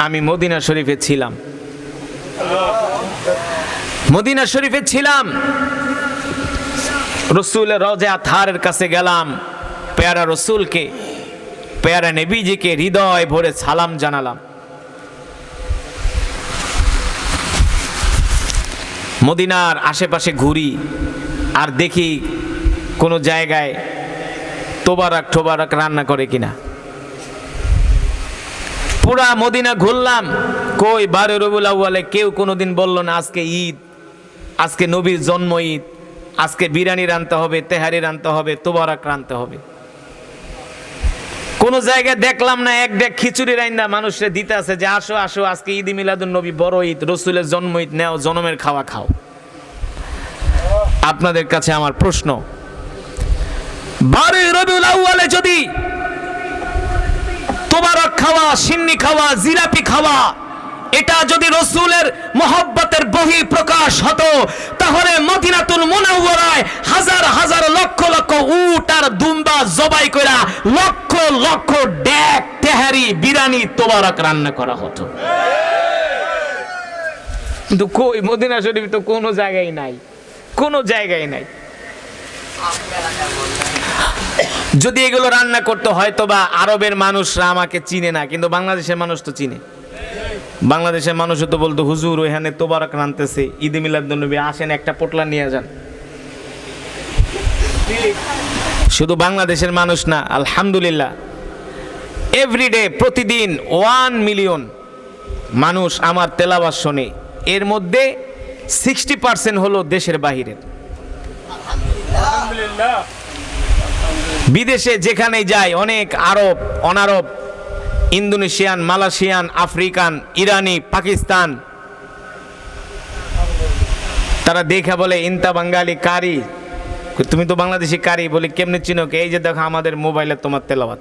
আমি মদিনা শরীফে ছিলাম। মদিনা শরীফে ছিলাম, রসুলের রওজা আতহারের কাছে গেলাম, পেয়ারা রসুলকে, পেয়ারা নবীজিকে হৃদয় ভরে সালাম জানালাম। মদিনার আশেপাশে ঘুরি আর দেখি কোনো জায়গায় তোবারক টোবারক রান্না করে কিনা। পুরা মদিনা ঘুরলাম, কই 12ই রবিউল আউয়ালে কেউ কোনোদিন বলল না আজকে ঈদ, আজকে নবীর জন্ম ঈদ, আজকে বিরিয়ানি রানতে হবে, তেহারি রানতে হবে, তোবারক রানতে হবে। কোন জায়গায় দেখলাম না এক ডেক খিচুড়ি রাইন্দা মানুষরে দিতে আছে যে আসো আসো আজকে ঈদ মিলাদুন নবী, বড় ঈদ, রসুলের জন্ম ঈদ, নেও জনমের খাওয়া খাও। আপনাদের কাছে আমার প্রশ্ন, 12ই রবিউল আউয়ালে যদি তোবারক খাওয়া, সিন্নি খাওয়া, জিলাপি খাওয়া, এটা যদি রসুলের মহব্বতের বহি প্রকাশ হতো, তাহলে মদিনাতুল মুনাওয়ারায় হাজার হাজার লক্ষ লক্ষ উট আর দুম্বা জবাই কইরা লক্ষ লক্ষ ডেক তেহারি বিরিয়ানি তোবারক রান্না করা হতো। কিন্তু কই মদিনা শরীফ তো কোনো জায়গায় নাই, কোনো জায়গায় নাই। যদি এগুলো রান্না করতে হয়তো বা আরবের মানুষরা আমাকে চিনে না, কিন্তু বাংলাদেশের মানুষ তো চিনে। বাংলাদেশের মানুষও তো বলতো হুজুর ওইখানে তোবারক রানতেছে, ঈদে মিলাদুন নবী, আসেন একটা পোটলা নিয়ে যান। শুধু বাংলাদেশের মানুষ না, আলহামদুলিল্লাহ এভরিডে, প্রতিদিন 1 মিলিয়ন মানুষ আমার তেলাওয়াত শোনে। এর মধ্যে 60% হলো দেশের বাহিরের। বিদেশে যেখানেই যায়, অনেক আরব, অনারব, ইন্দোনেশিয়ান, মালয়েশিয়ান, আফ্রিকান, ইরানি, পাকিস্তান, তারা দেখা বলে ইনতা বাঙালি কারি, তুমি তো বাংলাদেশি কারি। বলি কেমনে চিনো? এই যে দেখো আমাদের মোবাইলে তোমার তেলাওয়াত।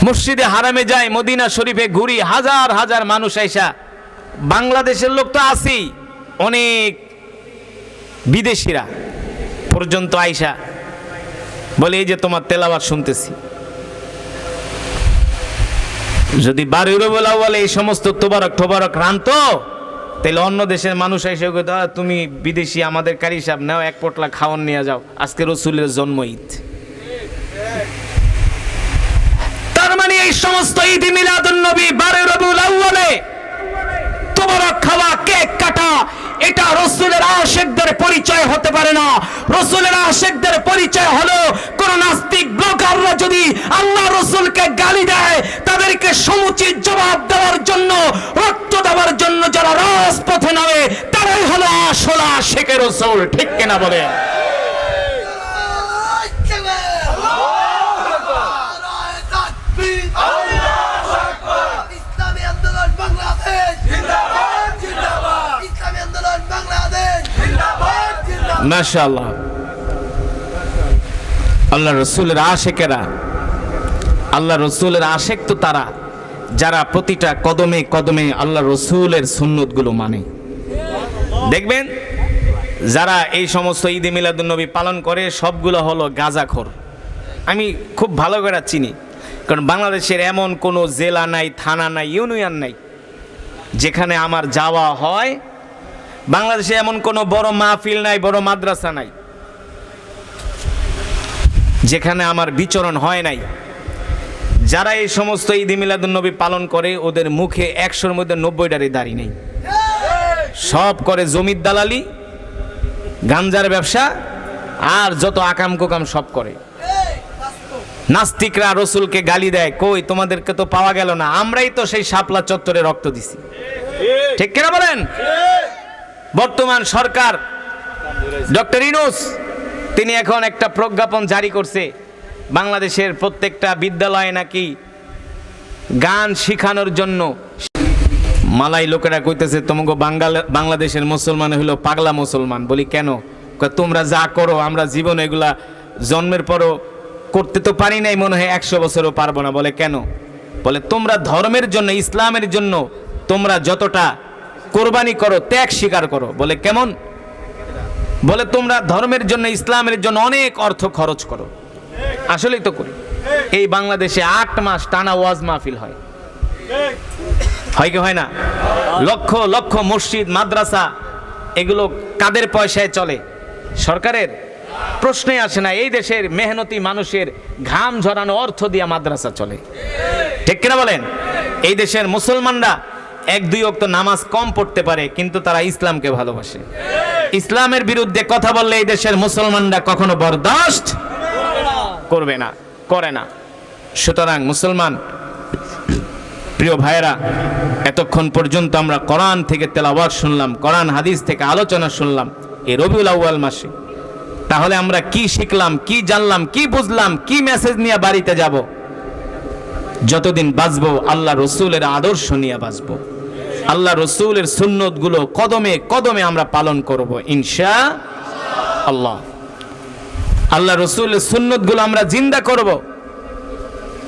মসজিদে হারামে যাই, মদিনা শরীফে ঘুরি, হাজার হাজার মানুষ আইসা, বাংলাদেশের লোক তো আছেই, অনেক বিদেশিরা পর্যন্ত আইসা বলে এই যে তোমার তেলাওয়াত শুনতেছি। যদি 12ই রবিউল আউয়ালে এই সমস্ত তোবারক টোবারক রানতো, তাহলে অন্য দেশের মানুষ এসে কইতো তুমি বিদেশি, আমাদের কারি সাহেব নাও এক পোটলা খাওয়ান নিয়ে যাও, আজকে রসুলের জন্ম ঈদ। তার মানে এই সমস্ত ঈদ মিলাদুন নবী 12ই রবিউল আউয়ালে তোবারক খাওয়া, কেক কাটা, হওয়াটা এটা রাসূলের আশিকদের পরিচয় হতে পারে না। রাসূলের আশিকদের পরিচয় হলো কোন নাস্তিক ব্লগাররা যদি আল্লাহ রাসূলকে গালি দেয় তাদেরকে সমুচিত জবাব দেওয়ার জন্য, রক্ত দেওয়ার জন্য যারা রাজপথে নামে তারাই হলো আসল আশিকে রাসূল। ঠিক কিনা বলেন? মাশাআল্লাহ। আল্লাহ রসুলের আশেকেরা, আল্লাহ রসুলের আশেক তো তারা যারা প্রতিটা কদমে কদমে আল্লাহ রসুলের সুন্নতগুলো মানে। দেখবেন যারা এই সমস্ত ঈদে মিলাদুন্নবী পালন করে সবগুলো হলো গাঁজাখোর। আমি খুব ভালো করে চিনি, কারণ বাংলাদেশের এমন কোনো জেলা নাই, থানা নাই, ইউনিয়ন নাই যেখানে আমার যাওয়া হয়। বাংলাদেশে এমন কোনো বড় মাহফিল নাই, বড় মাদ্রাসা নাই যেখানে আমার বিচরণ হয় নাই। যারা এই সমস্ত ঈদ মিলাদুন্নবী পালন করে ওদের মুখে 100-র মধ্যে 90টারই দাড়ি নেই। সব করে জমির দালালি, গাঞ্জার ব্যবসা, আর যত আকাম কোকাম সব করে। নাস্তিকরা রসুলকে গালি দেয়, কই তোমাদেরকে তো পাওয়া গেল না, আমরাই তো সেই শাপলা চত্বরে রক্ত দিছি। ঠিক কিনা বলেন? বর্তমান সরকার ডক্টর ইউনূস তিনি এখন একটা প্রজ্ঞাপন জারি করছে, বাংলাদেশের প্রত্যেকটা বিদ্যালয়ে নাকি গান শিখানোর জন্য। মালাই লোকেরা কইতেছে তোমাকে বাংলাদেশের মুসলমান হলো পাগলা মুসলমান। বলি কেন? তোমরা যা করো আমরা জীবন এগুলা জন্মের পরও করতে তো পারি নাই, মনে হয় 100 বছরও পারবো না। বলে কেন? বলে তোমরা ধর্মের জন্য, ইসলামের জন্য তোমরা যতটা কোরবানি করো, ত্যাগ স্বীকার করো। বলে কেমন? বলে তোমরা ধর্মের জন্য, ইসলামের জন্য অনেক অর্থ খরচ করো। আসলেই তো করি। এই বাংলাদেশে 8 মাস টানা ওয়াজ মাহফিল হয়, হয় কি হয় না? লক্ষ লক্ষ মসজিদ মাদ্রাসা, এগুলো কাদের পয়সায় চলে? সরকারের? প্রশ্নই আসে না। এই দেশের মেহনতি মানুষের ঘাম ঝরানো অর্থ দিয়ে মাদ্রাসা চলে। ঠিক কিনা বলেন? এই দেশের মুসলমানরা 1-2 ওয়াক্ত নামাজ কম পড়তে পারে, কিন্তু তারা ইসলামকে ভালোবাসে। ইসলামের বিরুদ্ধে কথা বললে এই দেশের মুসলমানরা কখনো বরদাস্ত করবে না, করে না। সুতরাং মুসলমান প্রিয় ভাইয়েরা, এতক্ষণ পর্যন্ত আমরা কোরআন থেকে তেলাওয়াত শুনলাম, কোরআন হাদিস থেকে আলোচনা শুনলাম এই রবিউল আউয়াল মাসে। তাহলে আমরা কি শিখলাম, কি জানলাম, কি বুঝলাম, কি মেসেজ নিয়ে বাড়িতে যাব? যতদিন বাঁচবো আল্লাহ রসুলের আদর্শ নিয়ে বাঁচবো, আল্লাহ রসুলের সুন্নতগুলো কদমে কদমে আমরা পালন করব ইনশাআল্লাহ। আল্লাহ রসুলের সুন্নতগুলো আমরা জিন্দা করব।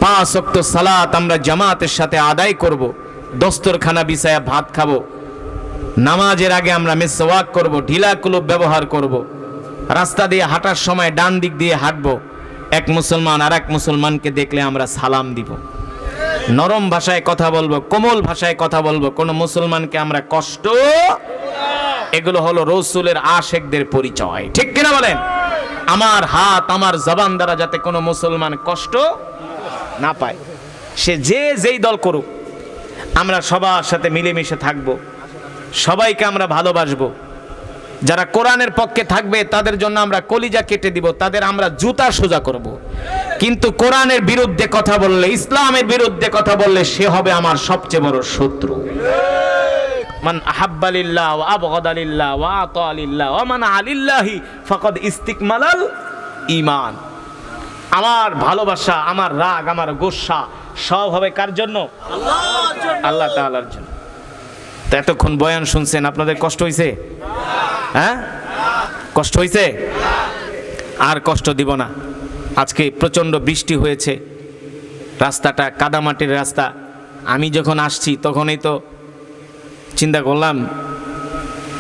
5 ওয়াক্ত সালাত আমরা জামাতের সাথে আদায় করব। দস্তরখানা বিছায়া ভাত খাবো। নামাজের আগে আমরা মিসওয়াক করব, ঢিলা কুলুপ ব্যবহার করব। রাস্তা দিয়ে হাঁটার সময় ডান দিক দিয়ে হাঁটবো। এক মুসলমান আর এক মুসলমানকে দেখলে আমরা সালাম দিব। নরম ভাষায় কথা বলবো, কোমল ভাষায় কথা বলবো, কোনো মুসলমানকে আমরা কষ্ট। এগুলো হলো রসুলের আশেকদের পরিচয়। ঠিক কিনা বলেন? আমার হাত, আমার জবান দ্বারা যাতে কোনো মুসলমান কষ্ট না পায়, সে যেই দল করুক, আমরা সবার সাথে মিলেমিশে থাকবো, সবাইকে আমরা ভালোবাসবো। যারা কোরআনের পক্ষে থাকবে তাদের জন্য আমরা কলিজা কেটে দিব, তাদের আমরা জুতা সোজা করব। কিন্তু কোরআনের বিরুদ্ধে কথা বললে, ইসলামের বিরুদ্ধে কথা বললে সে হবে আমার সবচেয়ে বড় শত্রু। মান আহাব্বা লিল্লাহ ওয়া আবগাদা লিল্লাহ ওয়া আতা লিল্লাহ ওয়া মানা লিল্লাহি ফাকাদ ইস্তিকমালাল ঈমান। আমার ভালোবাসা, আমার রাগ, আমার গোসা সব হবে কার জন্য? আল্লাহ তাআলার জন্য। তো এতক্ষণ বয়ান শুনছেন, আপনাদের কষ্ট হয়েছে? হ্যাঁ, কষ্ট হয়েছে? আর কষ্ট দিব না। আজকে প্রচণ্ড বৃষ্টি হয়েছে, রাস্তাটা কাদামাটির রাস্তা। আমি যখন আসছি তখনই তো চিন্তা করলাম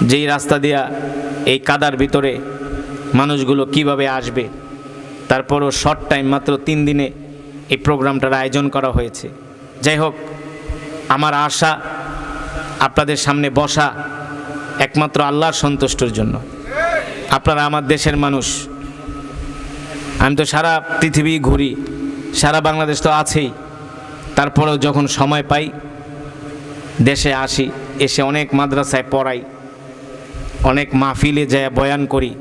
যে এই রাস্তা দিয়া এই কাদার ভিতরে মানুষগুলো কিভাবে আসবে। তারপরও শর্ট টাইম, মাত্র 3 দিনে এই প্রোগ্রামটার আয়োজন করা হয়েছে। যাই হোক, আমার আশা আপনাদের সামনে বসা একমাত্র আল্লাহর সন্তুষ্টির জন্য। আপনারা আমার দেশের মানুষ, আমি তো সারা পৃথিবী ঘুরি, সারা বাংলাদেশ তো আছেই। তারপরেও যখন সময় পাই দেশে আসি, এসে অনেক মাদ্রাসায় পড়াই, অনেক মাহফিলে যায় বয়ান করি।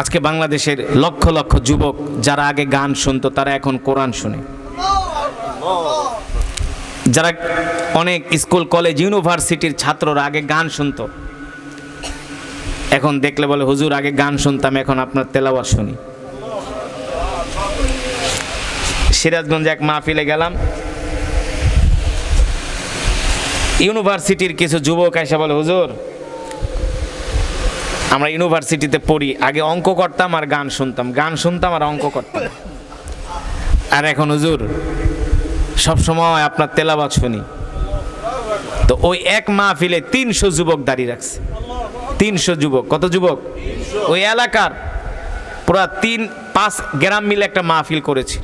আজকে বাংলাদেশের লক্ষ লক্ষ যুবক যারা আগে গান শুনতো তারা এখন কোরআন শুনে। যারা অনেক স্কুল কলেজ ইউনিভার্সিটির ছাত্ররা আগে গান শুনতো, এখন দেখলে বলে হুজুর আগে গান শুনতাম, এখন আপনার তেলাওয়াত শুনি। সিরাজগঞ্জে এক মাহফিলে গেলাম, ইউনিভার্সিটির কিছু যুবক এসে বলে হুজুর আমরা ইউনিভার্সিটিতে পড়ি, আগে অঙ্ক করতাম আর গান শুনতাম, গান শুনতাম আর অঙ্ক করতাম, আর এখন হুজুর সবসময় আপনার তেলাওয়াত শুনি। তো ওই এক মাহফিলে 300 যুবক দাঁড়িয়ে রাখছে। 300 যুবক। কত যুবক? ওই এলাকার পুরা 3-5 গ্রাম মিলে একটা মাহফিল করেছে।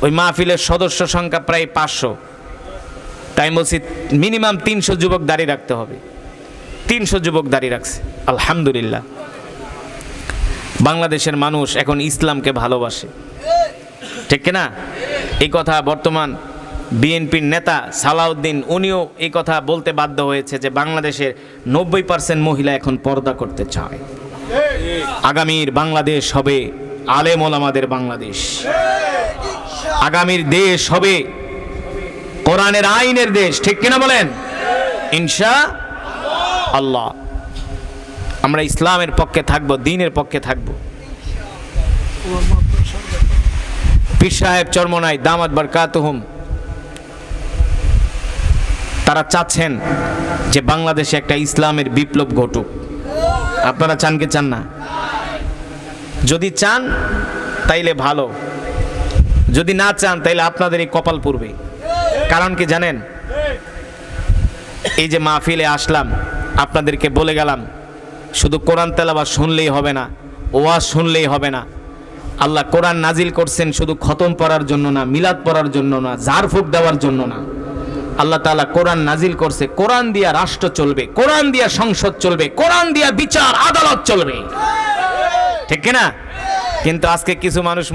ওই মাহফিলের সদস্য সংখ্যা প্রায় 500। তাই বলছি মিনিমাম 300 যুবক দাঁড়িয়ে রাখতে হবে। 300 যুবক দাঁড়িয়ে রাখছে। আলহামদুলিল্লাহ, বাংলাদেশের মানুষ এখন ইসলামকে ভালোবাসে, ঠিক কিনা? এই কথা বর্তমান বিএনপির নেতা সালাউদ্দিন উনিও এই কথা বলতে বাধ্য হয়েছে যে বাংলাদেশের 90% মহিলা এখন পর্দা করতে চায়। আগামীর বাংলাদেশ হবে আলেম ওলামাদের বাংলাদেশ। আগামীর দেশ হবে কোরআনের আইনের দেশ, ঠিক কিনা বলেন? ইনশাআল্লাহ আমরা ইসলামের পক্ষে থাকব, দ্বীনের পক্ষে থাকব। পীর সাহেব চরমনাই দামাত বারকাতুহুম তারা চাচ্ছেন যে বাংলাদেশে একটা ইসলামের বিপ্লব ঘটুক। আপনারা চান কি চান না? যদি চান তাইলে ভালো, যদি না চান তাইলে আপনাদের এই কপাল পুড়বে। কারণ কি জানেন? এই যে মাহফিলে আসলাম, আপনাদেরকে বলে গেলাম শুধু কোরআন তেলাওয়াত শুনলেই হবে না, ওয়াজ শুনলেই হবে না। আল্লাহ কোরআন নাজিল করছেন শুধু খতম পড়ার জন্য না, মিলাদ পড়ার জন্য না, ঝাড়ফুঁক দেওয়ার জন্য না। আল্লাহ তাআলা কোরআন নাজিল করছে কোরআন দিয়া রাষ্ট্র চলবে, কোরআন দিয়া সংসদ চলবে, কোরআন দিয়া বিচার আদালত চলবে, ঠিক কিনা? কিন্তু আজকে কিছু মানুষ